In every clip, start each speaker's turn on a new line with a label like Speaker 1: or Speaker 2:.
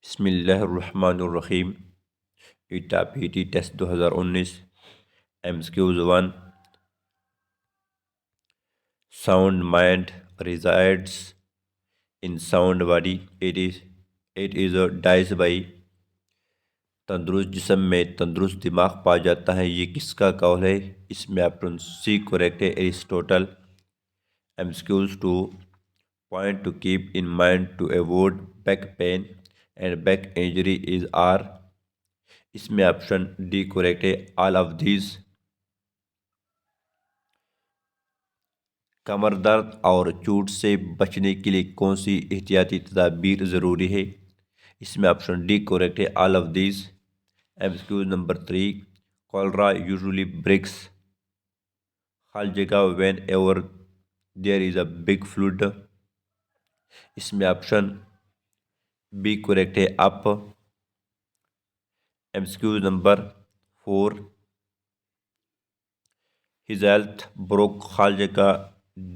Speaker 1: بسم اللہ الرحمن الرحیم ایٹا P T test 2019 MCQ 1 Sound mind resides in sound body. It is dies by. تندرست جسم میں تندرست دماغ پا جاتا ہے، یہ کس کا قول ہے؟ اس میں آپشن سی کریکٹ ہے، Aristotle. MCQ 2 Point to keep in mind to avoid back pain and back injury is are. اس میں آپشن ڈی کریکٹ ہے، آل آف دیز۔ کمر درد اور چوٹ سے بچنے کے لیے کون سی احتیاطی تدابیر ضروری ہے؟ اس میں آپشن ڈی کریکٹ ہے، آل آف دیز۔ MCQ نمبر 3 Cholera usually breaks خال جگہ whenever there is a big flood. اس میں آپشن بی کریکٹ ہے، اپ۔ MCQ نمبر 4 His health broke خال جگہ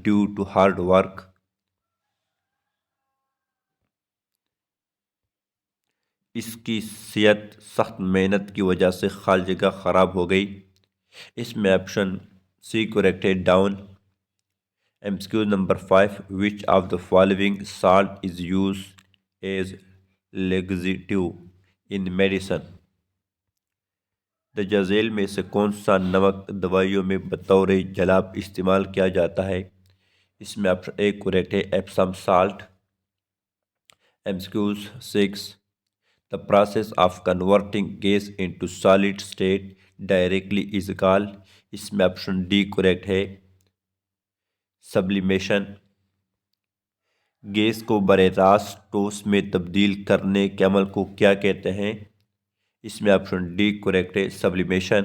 Speaker 1: ڈیو ٹو ہارڈ ورک۔ اس کی صحت سخت محنت کی وجہ سے خال جگہ خراب ہو گئی۔ اس میں آپشن سی کریکٹ ہے، down. MCQ number 5 Which of the following salt is used as laxative in medicine؟ درج ذیل میں سے کون سا نمک دوائیوں میں بطور جلاب استعمال کیا جاتا ہے؟ اس میں آپشن اے کریکٹ ہے، ایپسم salt. MCQ 6 The process of converting gas into solid state directly is called. اس میں آپشن ڈی کریکٹ ہے، سبلیمیشن۔ گیس کو براہ راست ٹھوس میں تبدیل کرنے کے عمل کو کیا کہتے ہیں؟ اس میں آپشن ڈی کریکٹ ہے، sublimation.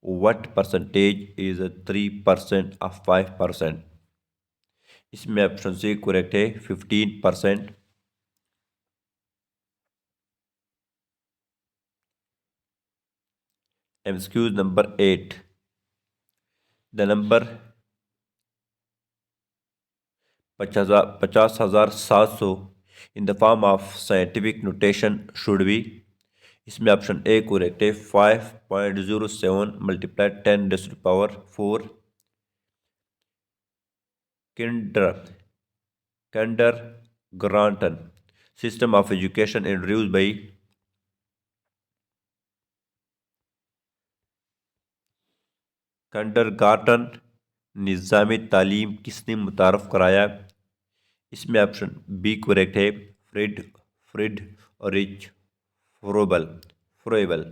Speaker 1: What percentage is 3% of 5%؟ اس میں آپشن سی کریکٹ ہے، 15%۔ MCQ number 8 The number 50,700 in the form of scientific notation should be۔ اس میں آپشن اے کریکٹ ہے، 5.07 multiplied 10 raised to the power 4۔ kindergarten system of education introduced by۔ Kindergarten نظام تعلیم کس نے متعارف کرایا؟ اس میں آپشن بی کریکٹ ہے، فریڈ رچ فرویبل۔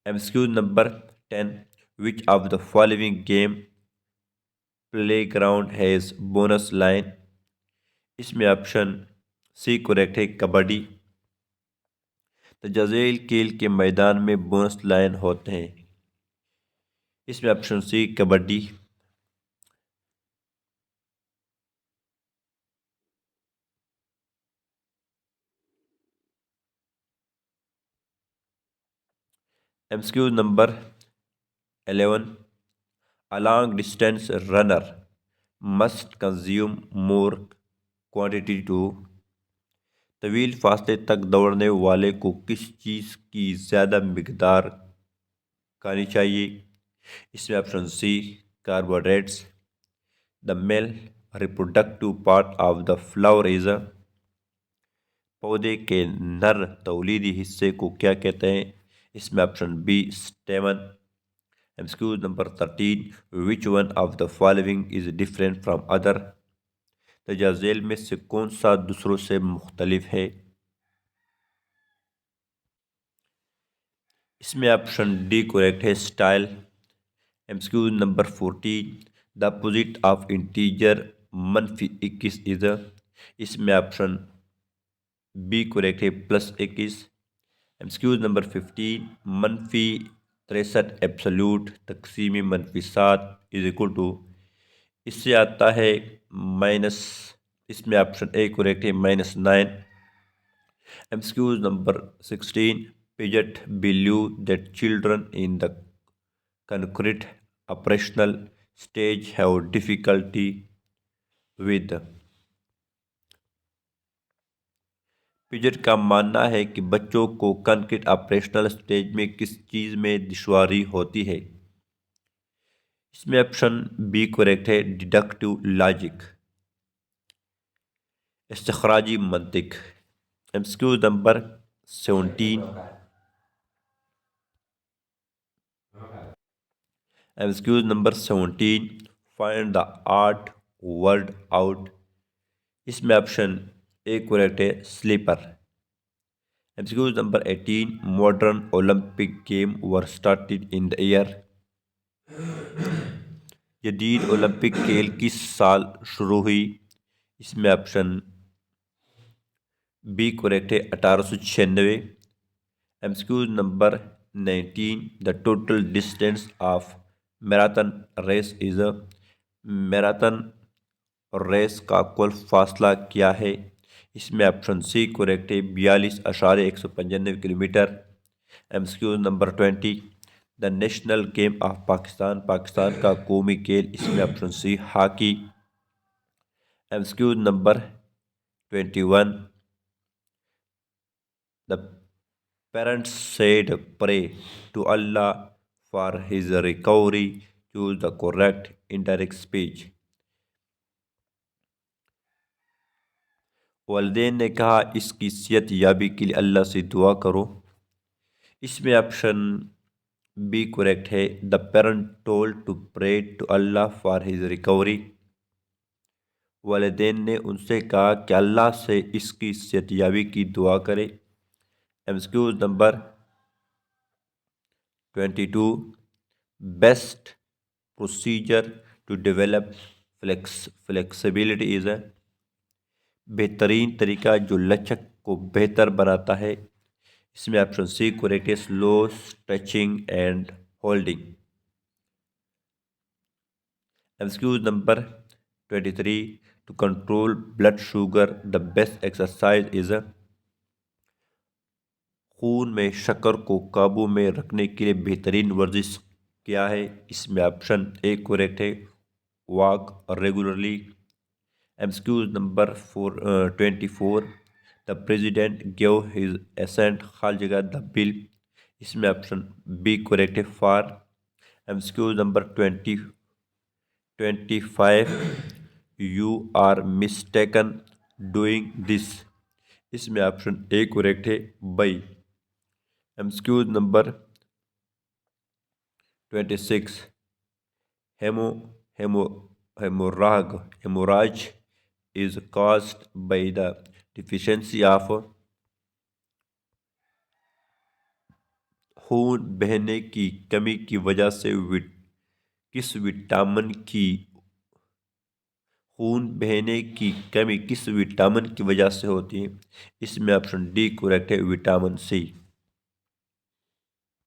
Speaker 1: MCQ نمبر 10 Which of the following game playground has bonus line? اس میں آپشن سی کریکٹ ہے، کبڈی۔ درج ذیل کھیل کے میدان میں بونس لائن ہوتے ہیں۔ اس میں آپشن سی کبڈی۔ MCQ نمبر 11 A long distance runner must consume more quantity to۔ طویل فاصلے تک دوڑنے والے کو کس چیز کی زیادہ مقدار کھانی چاہیے؟ اس میں option C carbohydrates. The male reproductive part of the flower is. پودے کے نر تولیدی حصے کو کیا کہتے ہیں؟ اس میں آپشن بی سٹیمن۔ MCQ نمبر 13 Which one of the following is different from other؟ درج ذیل میں سے کون سا دوسروں سے مختلف ہے؟ اس میں آپشن ڈی کریکٹ ہے، style. MCQ number 14 the opposite of integer -21 از۔ اس میں آپشن بی کریکٹ ہے، +21۔ MCQ نمبر 15 -63 ایبسلیوٹ تقسیم -7 = اس سے آتا ہے مائنس۔ اس میں آپشن اے کریکٹ ہے، -9۔ MCQ number 16 Piaget believe that children in the concrete operational stage have difficulty with Paget کا ماننا ہے کہ بچوں کو کنکریٹ آپریشنل سٹیج میں کس چیز میں دشواری ہوتی ہے؟ اس میں آپشن بی کریکٹ ہے، ڈیڈکٹیو لاجک، استخراجی منطق۔ MCQ نمبر 17 MCQ نمبر 17 find the odd word out. اس میں آپشن اے کریکٹ ہے، سلیپر۔ MCQ نمبر 18 modern Olympic game were started in the year. جدید اولمپک کھیل کس سال شروع ہوئی؟ اس میں آپشن بی کریکٹ ہے، 1896۔ MCQ نمبر 19 the total distance of marathon race is. Marathon race کا کل فاصلہ کیا ہے؟ اس میں آپشن سی کریکٹ ہے، 42.195 کلومیٹر۔ MCQ نمبر 20 the national game of Pakistan, Pakistan کا قومی کھیل، اس میں آپشن سی ہاکی۔ MCQ نمبر 21 the parents said pray to Allah for his recovery, choose the correct indirect speech. والدین نے کہا اس کی صحت یابی کے لیے اللہ سے دعا کرو۔ اس میں آپشن بی کریکٹ ہے، the parent told to pray to Allah for his recovery. والدین نے ان سے کہا کہ اللہ سے اس کی صحت یابی کی دعا کرے۔ MCQ نمبر 22 best procedure to develop flexibility is. بہترین طریقہ جو لچک کو بہتر بناتا ہے، اس میں آپشن سی کریکٹ ہے، slow stretching and holding. MCQ نمبر 23 to control blood sugar the best exercise is. خون میں شکر کو قابو میں رکھنے کے لیے بہترین ورزش کیا ہے؟ اس میں آپشن اے کریکٹ ہے، واک ریگولرلی۔ MCQ نمبر 24 the president gave his assent خال جگہ دا بل، اس میں آپشن بی کریکٹ ہے، فار۔ MCQ نمبر 25 you are mistaken doing this, اس میں آپشن اے کریکٹ ہے، بائی۔ MCQ نمبر 26 hemorrhage is caused by the deficiency of۔ خون بہنے کی کمی کی وجہ سے کس وٹامن کی وجہ سے ہوتی ہے؟ اس میں آپشن ڈی کریکٹ ہے، وٹامن سی۔